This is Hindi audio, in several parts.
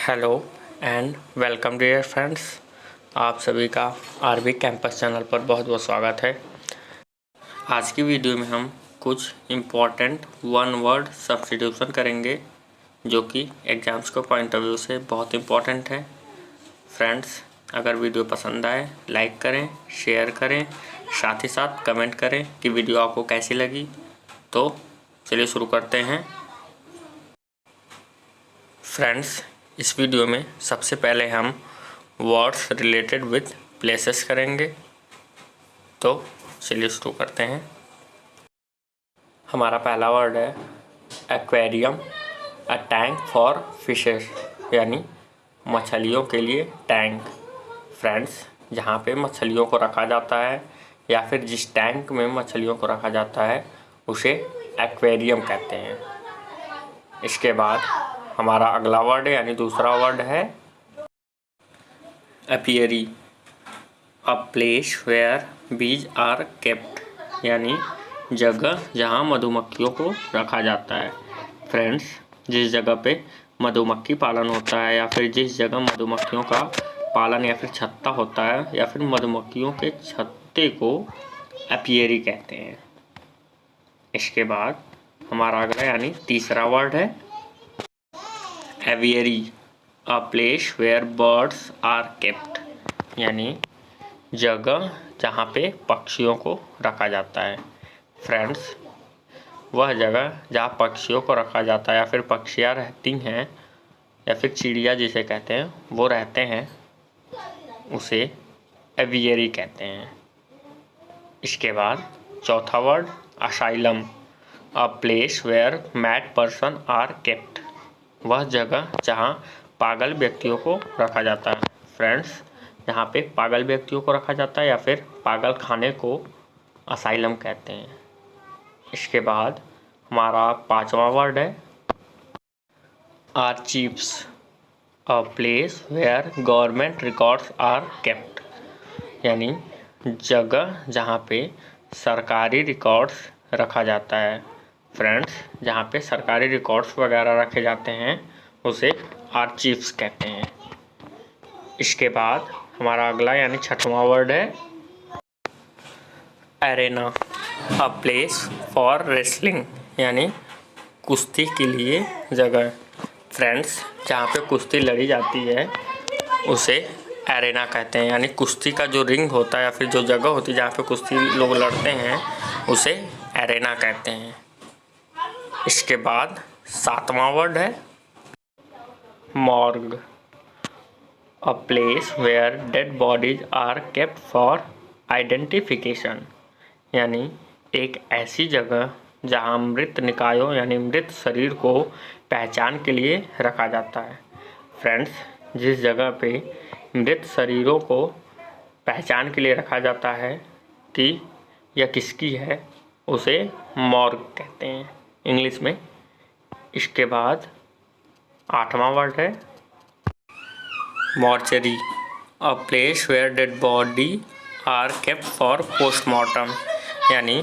Hello and welcome dear friends. आप सभी का आरबी कैंपस चैनल पर बहुत बहुत स्वागत है। आज की वीडियो में हम कुछ इम्पॉर्टेंट वन वर्ड सब्स्टिट्यूशन करेंगे जो कि एग्ज़ाम्स के पॉइंट ऑफ व्यू से बहुत इम्पॉर्टेंट है। फ्रेंड्स, अगर वीडियो पसंद आए लाइक करें, शेयर करें, साथ ही साथ कमेंट करें कि वीडियो आपको कैसी लगी। तो चलिए शुरू करते हैं। फ्रेंड्स, इस वीडियो में सबसे पहले हम वर्ड्स रिलेटेड विथ प्लेसेस करेंगे। तो चलिए शुरू करते हैं। हमारा पहला वर्ड है aquarium, a tank for fishes, यानी मछलियों के लिए टैंक। फ्रेंड्स, जहाँ पे मछलियों को रखा जाता है या फिर जिस टैंक में मछलियों को रखा जाता है उसे एक्वेरियम कहते हैं। इसके बाद हमारा अगला वर्ड यानी दूसरा वर्ड है apiary, a place where bees are kept, यानी जगह जहाँ मधुमक्खियों को रखा जाता है। फ्रेंड्स, जिस जगह पे मधुमक्खी पालन होता है या फिर जिस जगह मधुमक्खियों का पालन या फिर छत्ता होता है या फिर मधुमक्खियों के छत्ते को एपियरी कहते हैं। इसके बाद हमारा अगला यानी तीसरा वर्ड है aviary, a place where birds are kept, यानी जगह जहाँ पे पक्षियों को रखा जाता है। फ्रेंड्स, वह जगह जहाँ पक्षियों को रखा जाता है या फिर पक्षियाँ रहती हैं या फिर चिड़िया जिसे कहते हैं वो रहते हैं, उसे एवियरी कहते हैं। इसके बाद चौथा word asylum, a place where mad person are kept, वह जगह जहाँ पागल व्यक्तियों को रखा जाता है। फ्रेंड्स, यहाँ पे पागल व्यक्तियों को रखा जाता है या फिर पागल खाने को असाइलम कहते हैं। इसके बाद हमारा पांचवा वर्ड है archives, a place where government records are kept, यानी जगह जहाँ पे सरकारी रिकॉर्ड्स रखा जाता है। फ्रेंड्स, जहाँ पे सरकारी रिकॉर्ड्स वगैरह रखे जाते हैं उसे आर्चीव्स कहते हैं। इसके बाद हमारा अगला यानी छठवां वर्ड है arena, a place for wrestling, यानी कुश्ती के लिए जगह। फ्रेंड्स, जहाँ पे कुश्ती लड़ी जाती है उसे एरेना कहते हैं, यानी कुश्ती का जो रिंग होता है या फिर जो जगह होती है जहाँ पे कुश्ती लोग लड़ते हैं उसे एरेना कहते हैं। इसके बाद सातवां वर्ड है morgue, a place where dead bodies are kept for identification, यानी एक ऐसी जगह जहाँ मृत निकायों यानी मृत शरीर को पहचान के लिए रखा जाता है। फ्रेंड्स, जिस जगह पे मृत शरीरों को पहचान के लिए रखा जाता है कि यह किसकी है उसे मॉर्ग कहते हैं इंग्लिश में। इसके बाद आठवां वर्ड है mortuary, a place where dead body are kept for postmortem, यानी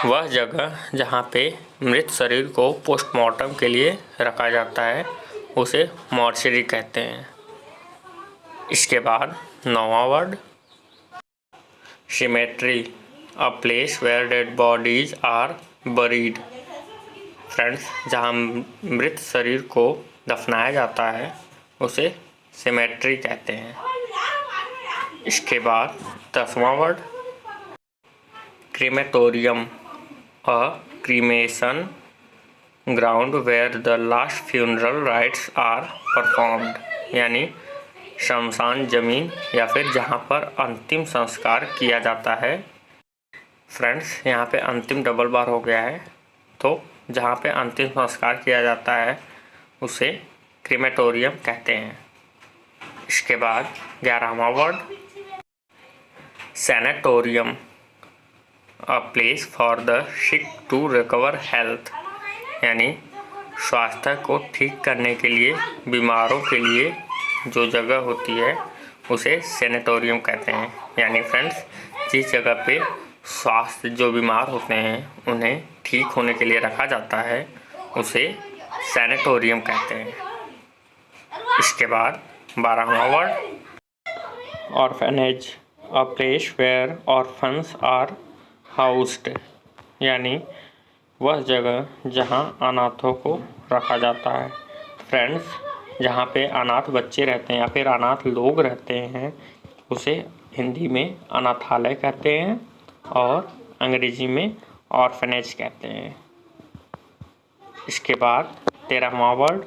वह जगह जहाँ पे मृत शरीर को पोस्टमार्टम के लिए रखा जाता है उसे मॉर्चरी कहते हैं। इसके बाद नौवां word cemetery, a place where dead bodies are buried. Friends, जहाँ मृत शरीर को दफनाया जाता है उसे सिमेट्री कहते हैं। इसके बाद 10वां word crematorium, a cremation ground where the last funeral rites are performed, यानी शमशान जमीन या फिर जहाँ पर अंतिम संस्कार किया जाता है। फ्रेंड्स, यहाँ पे अंतिम डबल बार हो गया है, तो जहाँ पे अंतिम संस्कार किया जाता है उसे क्रीमेटोरियम कहते हैं। इसके बाद 11वां word sanatorium, a place for the sick to recover health, यानी स्वास्थ्य को ठीक करने के लिए बीमारों के लिए जो जगह होती है उसे सैनेटोरियम कहते हैं। यानी फ्रेंड्स, जिस जगह पे स्वास्थ्य जो बीमार होते हैं उन्हें ठीक होने के लिए रखा जाता है उसे सैनेटोरियम कहते हैं। इसके बाद 12वां word orphanage, a place where orphans are housed, यानी वह जगह जहां अनाथों को रखा जाता है। फ्रेंड्स, जहाँ पे अनाथ बच्चे रहते हैं या फिर अनाथ लोग रहते हैं उसे हिंदी में अनाथालय कहते हैं और अंग्रेजी में ऑर्फनेज कहते हैं। इसके बाद 13वां word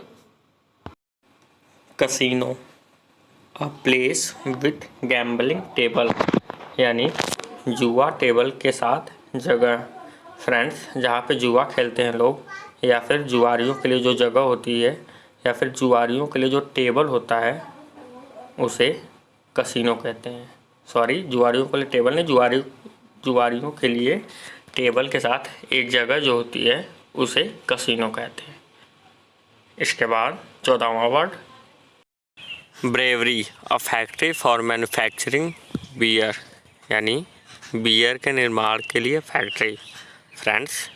casino, a place with gambling table, यानी जुआ टेबल के साथ जगह। फ्रेंड्स, जहाँ पे जुआ खेलते हैं लोग या फिर जुआरियों के लिए जो जगह होती है या फिर जुआरियों के लिए जो टेबल होता है उसे कसिनो कहते हैं। सॉरी, जुआरियों के लिए टेबल नहीं, जुआरियों के लिए टेबल के साथ एक जगह जो होती है उसे कसिनो कहते हैं। इसके बाद 14वां word brewery, a factory for manufacturing beer, यानी बियर के निर्माण के लिए फैक्ट्री। फ्रेंड्स,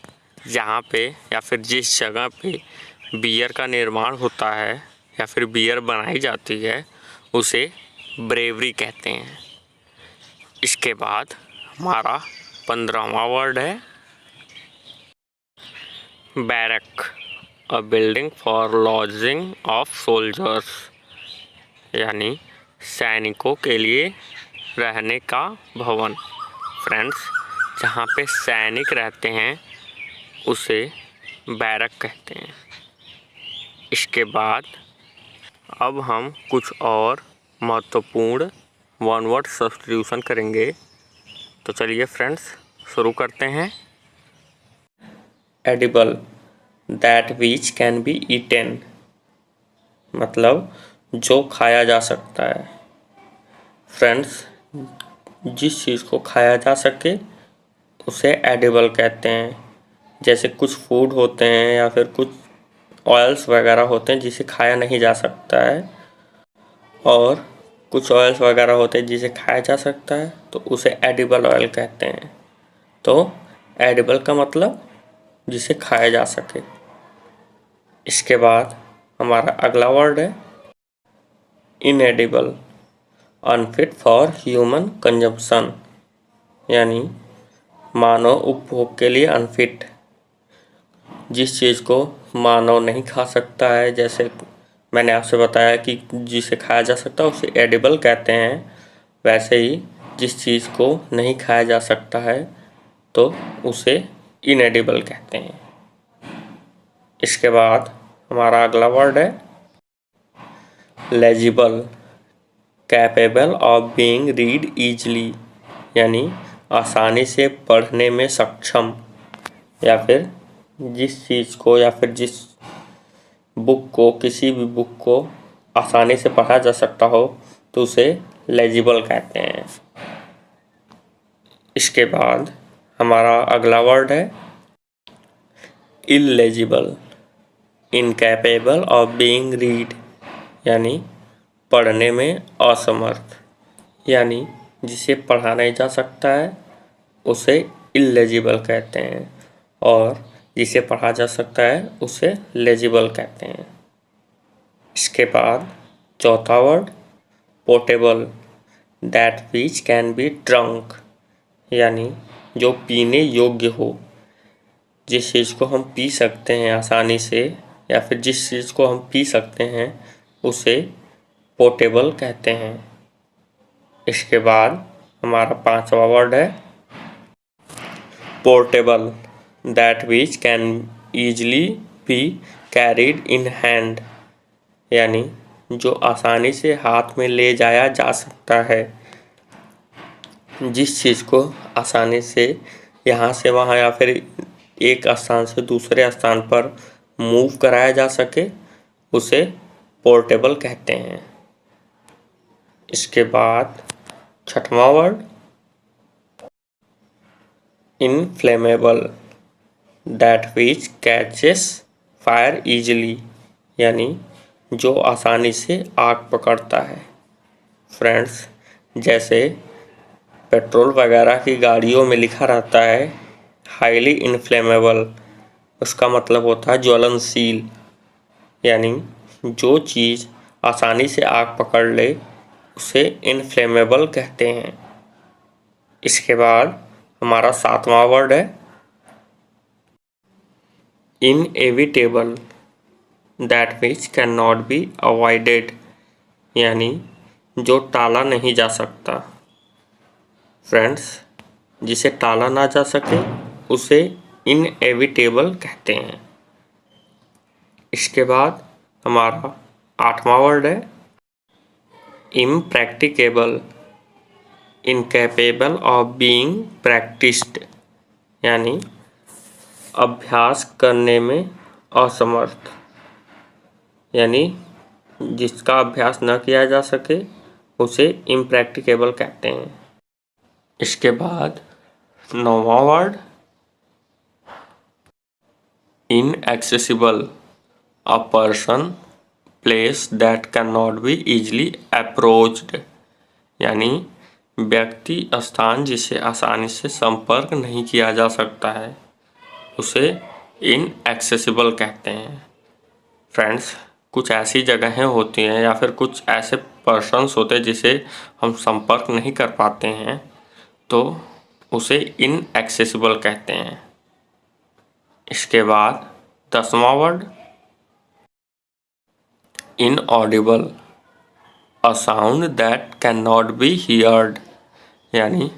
जहाँ पे या फिर जिस जगह पे बियर का निर्माण होता है या फिर बियर बनाई जाती है उसे ब्रेवरी कहते हैं। इसके बाद हमारा 15वां वर्ड है barrack, a building for lodging of soldiers, यानी सैनिकों के लिए रहने का भवन। फ्रेंड्स, जहाँ पे सैनिक रहते हैं उसे बैरक कहते हैं। इसके बाद अब हम कुछ और महत्वपूर्ण वन वर्ड सब्स्टिट्यूशन करेंगे। तो चलिए फ्रेंड्स शुरू करते हैं। Edible, that which can be eaten, मतलब जो खाया जा सकता है। फ्रेंड्स, जिस चीज़ को खाया जा सके उसे एडिबल कहते हैं। जैसे कुछ फूड होते हैं या फिर कुछ ऑयल्स वगैरह होते हैं जिसे खाया नहीं जा सकता है और कुछ ऑयल्स वगैरह होते हैं जिसे खाया जा सकता है तो उसे एडिबल ऑयल कहते हैं। तो एडिबल का मतलब जिसे खाया जा सके। इसके बाद हमारा अगला वर्ड है इनएडिबल, अनफिट फॉर ह्यूमन कंजम्पशन, यानी मानव उपभोग के लिए अनफिट। जिस चीज़ को मानव नहीं खा सकता है, जैसे मैंने आपसे बताया कि जिसे खाया जा सकता है उसे एडिबल कहते हैं, वैसे ही जिस चीज़ को नहीं खाया जा सकता है तो उसे इनएडिबल कहते हैं। इसके बाद हमारा अगला वर्ड है legible, capable of being read easily, यानी आसानी से पढ़ने में सक्षम, या फिर जिस चीज़ को या फिर जिस बुक को, किसी भी बुक को आसानी से पढ़ा जा सकता हो तो उसे लेजिबल कहते हैं। इसके बाद हमारा अगला वर्ड है इल्लेजिबल, इनकैपेबल ऑफ बीइंग रीड, यानी पढ़ने में असमर्थ, यानी जिसे पढ़ा नहीं जा सकता है उसे इल्लेजिबल कहते हैं और जिसे पढ़ा जा सकता है उसे लेजिबल कहते हैं। इसके बाद चौथा word portable, that which can be drunk, यानी जो पीने योग्य हो। जिस चीज़ को हम पी सकते हैं आसानी से या फिर जिस चीज़ को हम पी सकते हैं उसे पोर्टेबल कहते हैं। इसके बाद हमारा 5वां वर्ड है portable, that which can easily be carried in hand, यानी जो आसानी से हाथ में ले जाया जा सकता है। जिस चीज़ को आसानी से यहाँ से वहाँ या फिर एक स्थान से दूसरे स्थान पर मूव कराया जा सके उसे पोर्टेबल कहते हैं। इसके बाद 6वां word inflammable, that which catches fire easily, यानी जो आसानी से आग पकड़ता है। फ्रेंड्स, जैसे पेट्रोल वगैरह की गाड़ियों में लिखा रहता है हाईली इनफ्लेमेबल, उसका मतलब होता है ज्वलनशील, यानी जो चीज़ आसानी से आग पकड़ ले उसे इनफ्लेमेबल कहते हैं। इसके बाद हमारा 7वां वर्ड है inevitable, that which can not be avoided, यानी जो टाला नहीं जा सकता। फ्रेंड्स, जिसे टाला ना जा सके उसे इनएविटेबल कहते हैं। इसके बाद हमारा 8वां वर्ड है impracticable, incapable of being practised, यानी अभ्यास करने में असमर्थ, यानी जिसका अभ्यास न किया जा सके उसे इम्प्रैक्टिकेबल कहते हैं। इसके बाद 9वां word inaccessible, a person place that can not be easily approached, यानी व्यक्ति स्थान जिसे आसानी से संपर्क नहीं किया जा सकता है उसे इनएक्सेसिबल कहते हैं। फ्रेंड्स, कुछ ऐसी जगहें होती हैं या फिर कुछ ऐसे पर्सन्स होते हैं जिसे हम संपर्क नहीं कर पाते हैं तो उसे इनएक्सेसिबल कहते हैं। इसके बाद 10वां word inaudible, a sound that can not be heard, यानी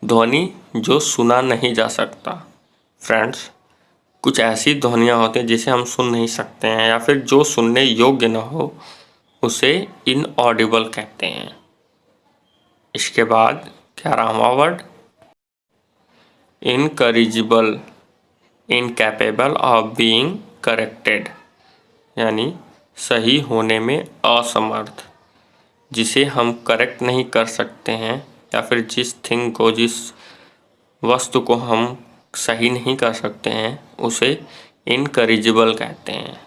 ध्वनि जो सुना नहीं जा सकता। फ्रेंड्स, कुछ ऐसी ध्वनियाँ होती हैं जिसे हम सुन नहीं सकते हैं या फिर जो सुनने योग्य न हो उसे इनऑडिबल कहते हैं। इसके बाद 11वां word incorrigible, incapable of being corrected, यानी सही होने में असमर्थ, जिसे हम करेक्ट नहीं कर सकते हैं या फिर जिस वस्तु को हम सही नहीं कर सकते हैं उसे इनकरिजिबल कहते हैं।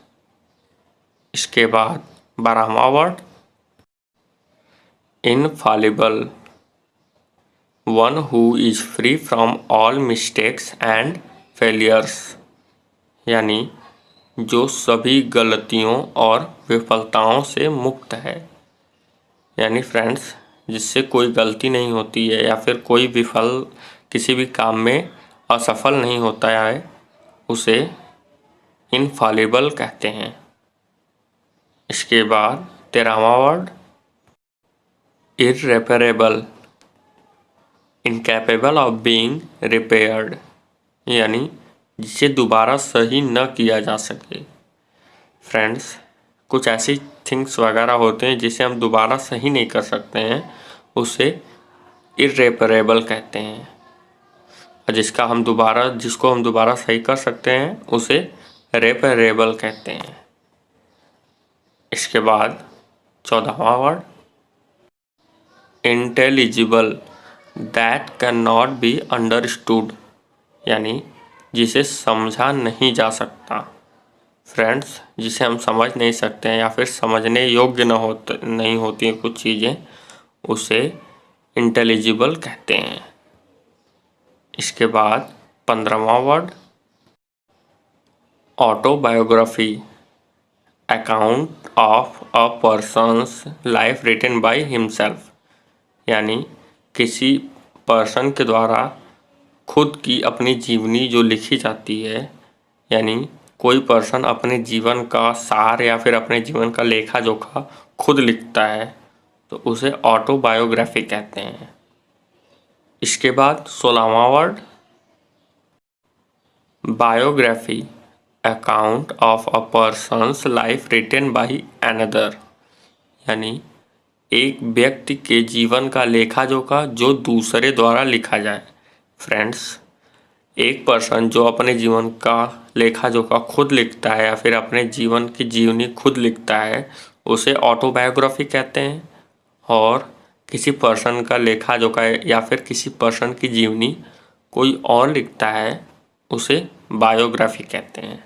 इसके बाद 12वां word infallible, one who is free from all mistakes and failures, यानी जो सभी गलतियों और विफलताओं से मुक्त है। यानी फ्रेंड्स, जिससे कोई गलती नहीं होती है या फिर कोई किसी भी काम में असफल नहीं होता है उसे इनफॉलिबल कहते हैं। इसके बाद 13वां word irreparable, incapable of being repaired, यानी जिसे दोबारा सही न किया जा सके। फ्रेंड्स, कुछ ऐसी थिंग्स वगैरह होते हैं जिसे हम दोबारा सही नहीं कर सकते हैं उसे इररेपरेबल कहते हैं, और जिसको हम दोबारा सही कर सकते हैं उसे रेपरेबल कहते हैं। इसके बाद 14वां word intelligible, that can not be understood, यानी जिसे समझा नहीं जा सकता। फ्रेंड्स, जिसे हम समझ नहीं सकते हैं या फिर समझने योग्य नहीं होती हैं कुछ चीज़ें उसे इंटेलिजिबल कहते हैं। इसके बाद 15वां word autobiography, account of a person's life written by himself, यानी किसी पर्सन के द्वारा खुद की अपनी जीवनी जो लिखी जाती है, यानी कोई पर्सन अपने जीवन का सार या फिर अपने जीवन का लेखा जोखा खुद लिखता है तो उसे ऑटोबायोग्राफी कहते हैं। इसके बाद 16वां word biography, account of a person's life written by another, यानी एक व्यक्ति के जीवन का लेखा जोखा जो दूसरे द्वारा लिखा जाए। फ्रेंड्स, एक पर्सन जो अपने जीवन का लेखा जोखा खुद लिखता है या फिर अपने जीवन की जीवनी खुद लिखता है उसे ऑटोबायोग्राफी कहते हैं, और किसी पर्सन का लेखा जोखा या फिर किसी पर्सन की जीवनी कोई और लिखता है उसे बायोग्राफी कहते हैं।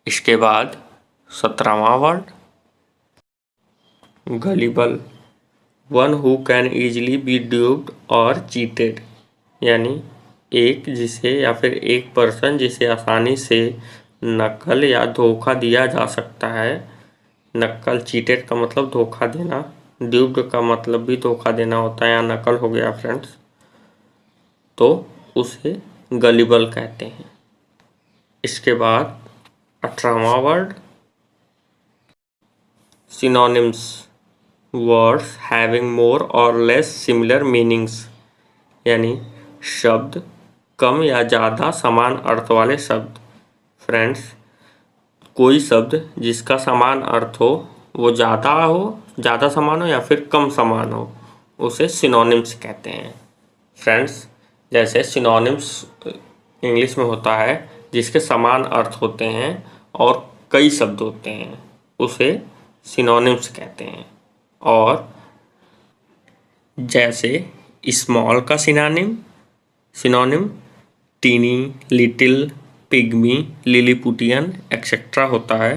इसके बाद 17वां word gullible, one who can easily be duped or cheated, यानी एक पर्सन जिसे आसानी से नकल या धोखा दिया जा सकता है नक्कल चीटेड का मतलब धोखा देना, ड्यूप्ड का मतलब भी धोखा देना होता है या नकल हो गया फ्रेंड्स, तो उसे गलिबल कहते हैं। इसके बाद 18वां word synonyms, words having more or less similar meanings, यानी शब्द कम या ज़्यादा समान अर्थ वाले शब्द। फ्रेंड्स, कोई शब्द जिसका समान अर्थ हो, वो ज़्यादा समान हो या फिर कम समान हो, उसे सिनोनिम्स कहते हैं। फ्रेंड्स, जैसे सिनोनिम्स इंग्लिश में होता है जिसके समान अर्थ होते हैं और कई शब्द होते हैं, उसे सिनोनिम्स कहते हैं। और जैसे स्मॉल का synonym tiny, little, pygmy, lilliputian etcetera होता है।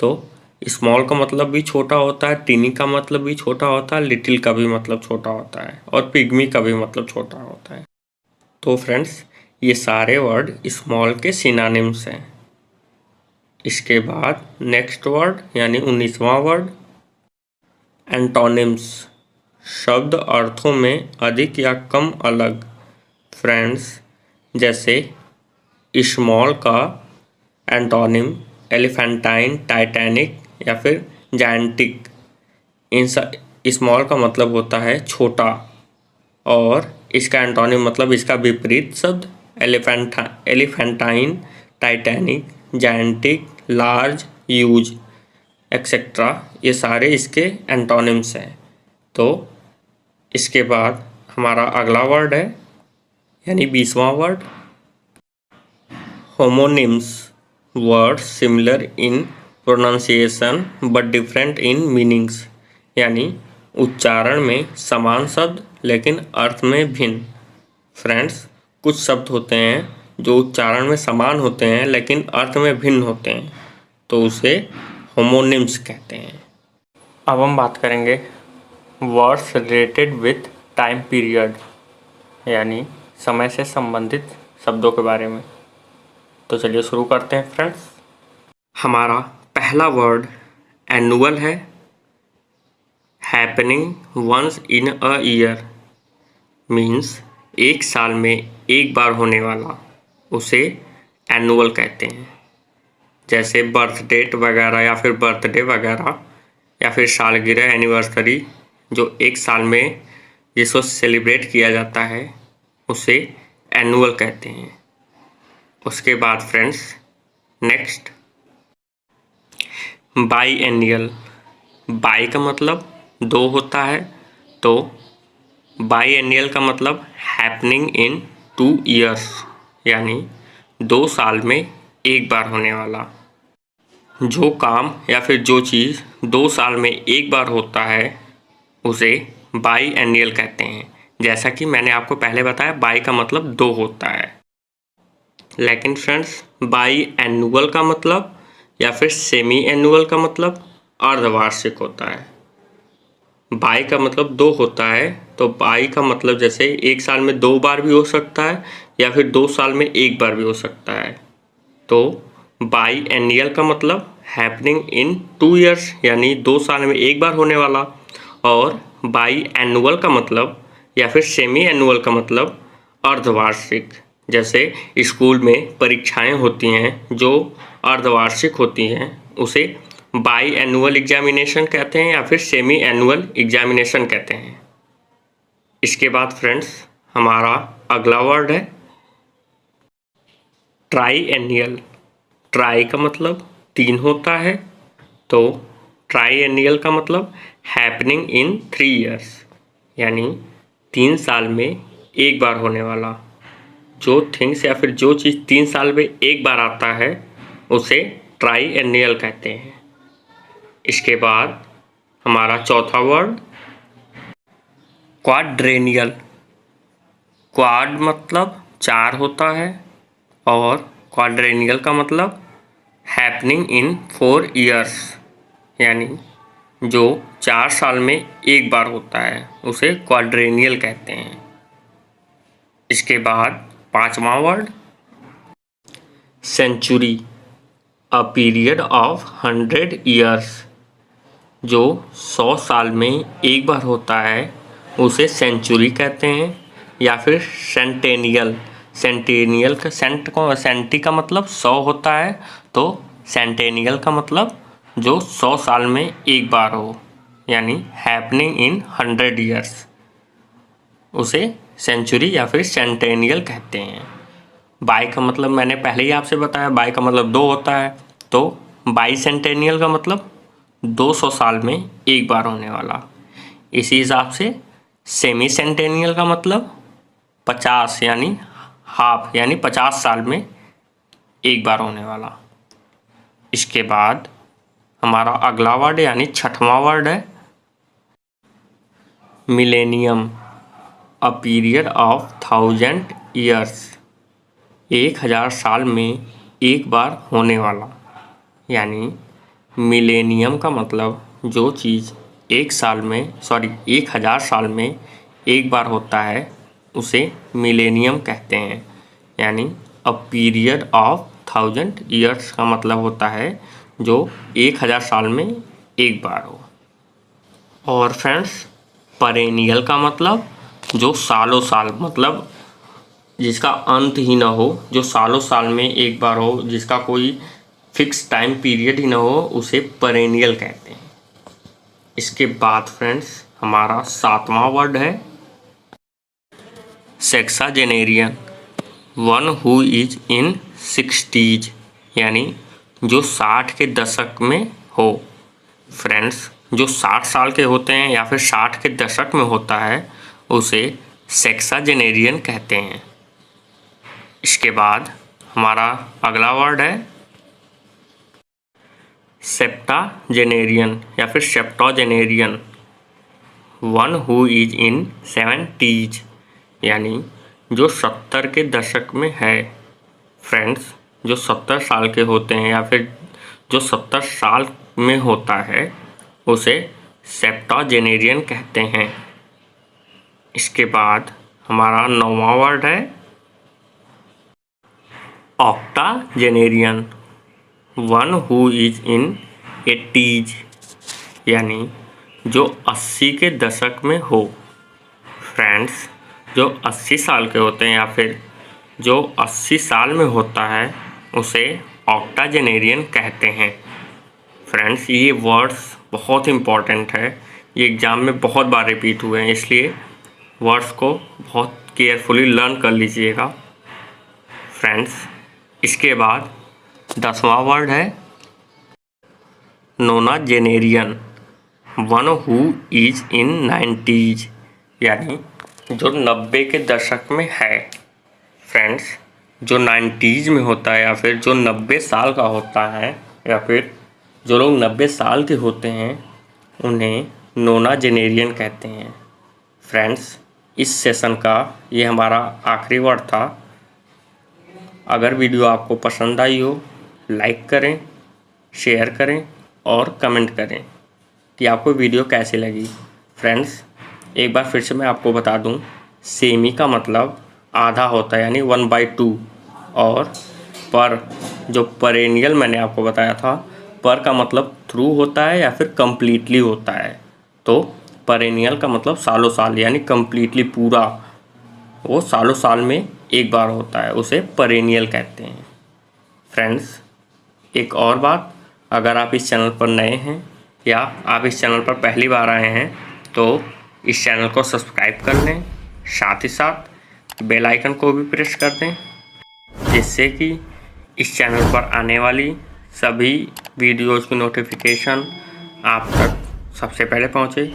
तो स्मॉल का मतलब भी छोटा होता है, टीनी का मतलब भी छोटा होता है, लिटिल का भी मतलब छोटा होता है और पिग्मी का भी मतलब छोटा होता है। तो फ्रेंड्स, ये सारे वर्ड स्मॉल के सिनोनिम्स हैं। इसके बाद नेक्स्ट वर्ड यानी 19वां वर्ड एंटोनिम्स, शब्द अर्थों में अधिक या कम अलग। फ्रेंड्स, जैसे स्मॉल का एंटोनिम एलिफेंटाइन, टाइटैनिक या फिर जायंटिक। स्मॉल का मतलब होता है छोटा और इसका एंटोनिम मतलब इसका विपरीत शब्द एलिफेंटाइन, टाइटैनिक, जायंटिक, लार्ज, यूज एक्सेट्रा, ये सारे इसके एंटोनिम्स हैं। तो इसके बाद हमारा अगला वर्ड है यानी 20वां word homonyms, word similar in pronunciation but different in meanings, यानी उच्चारण में समान शब्द लेकिन अर्थ में भिन्न। फ्रेंड्स, कुछ शब्द होते हैं जो उच्चारण में समान होते हैं लेकिन अर्थ में भिन्न होते हैं, तो उसे होमोनिम्स कहते हैं। अब हम बात करेंगे words related with time period, यानी समय से संबंधित शब्दों के बारे में। तो चलिए शुरू करते हैं फ्रेंड्स। हमारा पहला वर्ड एनुअल है। Happening once in a year means एक साल में एक बार होने वाला, उसे एनुअल कहते हैं। जैसे बर्थ डेट वगैरह या फिर बर्थडे वगैरह या फिर सालगिरह एनिवर्सरी, जो एक साल में जिसको सेलिब्रेट किया जाता है, उसे एनुअल कहते हैं। उसके बाद फ्रेंड्स नेक्स्ट बाई एनियल। बाई का मतलब दो होता है, तो बाई एनियल का मतलब हैपनिंग इन 2 ईयर्स, यानी 2 साल में एक बार होने वाला। जो काम या फिर जो चीज़ 2 साल में एक बार होता है, उसे बाई एनियल कहते हैं। जैसा कि मैंने आपको पहले बताया, बाई का मतलब 2 होता है। लेकिन फ्रेंड्स, बाई एनुअल का मतलब या फिर सेमी एनुअल का मतलब अर्धवार्षिक होता है। बाई का मतलब 2 होता है, तो बाई का मतलब जैसे एक साल में 2 बार भी हो सकता है या फिर 2 साल में एक बार भी हो सकता है। तो बाई एनियल का मतलब हैपनिंग इन 2 ईयर्स, यानी 2 साल में एक बार होने वाला। और बाई एनुअल का मतलब या फिर सेमी एनुअल का मतलब अर्धवार्षिक। जैसे स्कूल में परीक्षाएं होती हैं जो अर्धवार्षिक होती हैं, उसे बाई एनुअल एग्जामिनेशन कहते हैं या फिर सेमी एनुअल एग्जामिनेशन कहते हैं। इसके बाद फ्रेंड्स हमारा अगला वर्ड है ट्राई एनियल। ट्राई का मतलब 3 होता है, तो ट्राई एनियल का मतलब हैपनिंग इन 3 ईयर्स, यानी 3 साल में एक बार होने वाला। जो थिंग्स या फिर जो चीज़ 3 साल में एक बार आता है, उसे ट्राई एनियल कहते हैं। इसके बाद हमारा चौथा वर्ड क्वाड्रेनियल। क्वाड मतलब 4 होता है और क्वाड्रेनियल का मतलब हैपनिंग इन 4 ईयर्स, यानी जो 4 साल में एक बार होता है, उसे क्वाड्रेनियल कहते हैं। इसके बाद 5वां word century, a period of 100 years, जो 100 साल में एक बार होता है उसे सेंचुरी कहते हैं, या फिर सेंटेनियल। सेंटेनियल का सेंटी का मतलब 100 होता है, तो सेंटेनियल का मतलब जो 100 साल में एक बार हो, यानी हैपनिंग इन 100 ईयर्स, उसे सेंचुरी या फिर सेंटेनियल कहते हैं। बाई का मतलब मैंने पहले ही आपसे बताया, बाई का मतलब 2 होता है, तो बाई सेंटेनियल का मतलब 200 साल में एक बार होने वाला। इसी हिसाब से सेमी सेंटेनियल का मतलब 50 यानी हाफ, यानी 50 साल में एक बार होने वाला। इसके बाद हमारा अगला वर्ड यानी 6वां वर्ड है millennium, a period of 1000 years, 1000 साल में एक बार होने वाला। यानी मिलेनियम का मतलब जो चीज़ 1000 साल में एक बार होता है उसे मिलेनियम कहते हैं। यानी अ पीरियड ऑफ 1000 ईयर्स का मतलब होता है जो 1000 साल में एक बार हो। और फ्रेंड्स, पेरेनियल का मतलब जो सालों साल, मतलब जिसका अंत ही ना हो, जो सालों साल में एक बार हो, जिसका कोई फिक्स टाइम पीरियड ही ना हो, उसे पेरेनियल कहते हैं। इसके बाद फ्रेंड्स हमारा 7वां वर्ड है sexagenarian, one who is in 60s, यानी जो 60 के दशक में हो। फ्रेंड्स, जो 60 साल के होते हैं या फिर 60 के दशक में होता है उसे सेक्साजेनेरियन कहते हैं। इसके बाद हमारा अगला वर्ड है सेप्टाजेनेरियन या फिर septuagenarian, one who is in 70s, यानी जो 70 के दशक में है। फ्रेंड्स, जो 70 साल के होते हैं या फिर जो 70 साल में होता है उसे सेप्टाजेनेरियन कहते हैं। इसके बाद हमारा 9वां वर्ड है octogenarian, one who is in 80s, यानी जो 80 के दशक में हो। फ्रेंड्स, जो 80 साल के होते हैं या फिर जो 80 साल में होता है उसे ऑक्टाजेनेरियन कहते हैं। फ्रेंड्स, ये वर्ड्स बहुत इम्पॉर्टेंट है, ये एग्ज़ाम में बहुत बार रिपीट हुए हैं, इसलिए वर्ड्स को बहुत केयरफुली लर्न कर लीजिएगा। फ्रेंड्स, इसके बाद 10वां वर्ड है nonagenarian, one who is in 90s, यानी जो 90 के दशक में है। फ्रेंड्स, जो 90s में होता है या फिर जो 90 साल का होता है या फिर जो लोग 90 साल के होते हैं उन्हें नोनाजेनेरियन कहते हैं। फ्रेंड्स, इस सेशन का ये हमारा आखिरी वर्ड था। अगर वीडियो आपको पसंद आई हो, लाइक करें, शेयर करें और कमेंट करें कि आपको वीडियो कैसी लगी। फ्रेंड्स, एक बार फिर से मैं आपको बता दूं, सेमी का मतलब आधा होता है यानी 1/2, और पर जो पेरेनियल मैंने आपको बताया था, पर का मतलब थ्रू होता है या फिर कम्प्लीटली होता है, तो पेरेनियल का मतलब सालों साल यानी कम्प्लीटली पूरा, वो सालों साल में एक बार होता है, उसे पेरेनियल कहते हैं। फ्रेंड्स, एक और बात, अगर आप इस चैनल पर नए हैं या आप इस चैनल पर पहली बार आए हैं तो इस चैनल को सब्सक्राइब कर लें, साथ ही साथ बेल आइकन को भी प्रेस कर दें, जिससे कि इस चैनल पर आने वाली सभी वीडियोज़ की नोटिफिकेशन आप तक सबसे पहले पहुँचे।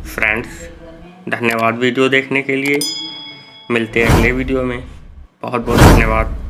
फ्रेंड्स, धन्यवाद वीडियो देखने के लिए। मिलते हैं अगले वीडियो में। बहुत बहुत धन्यवाद।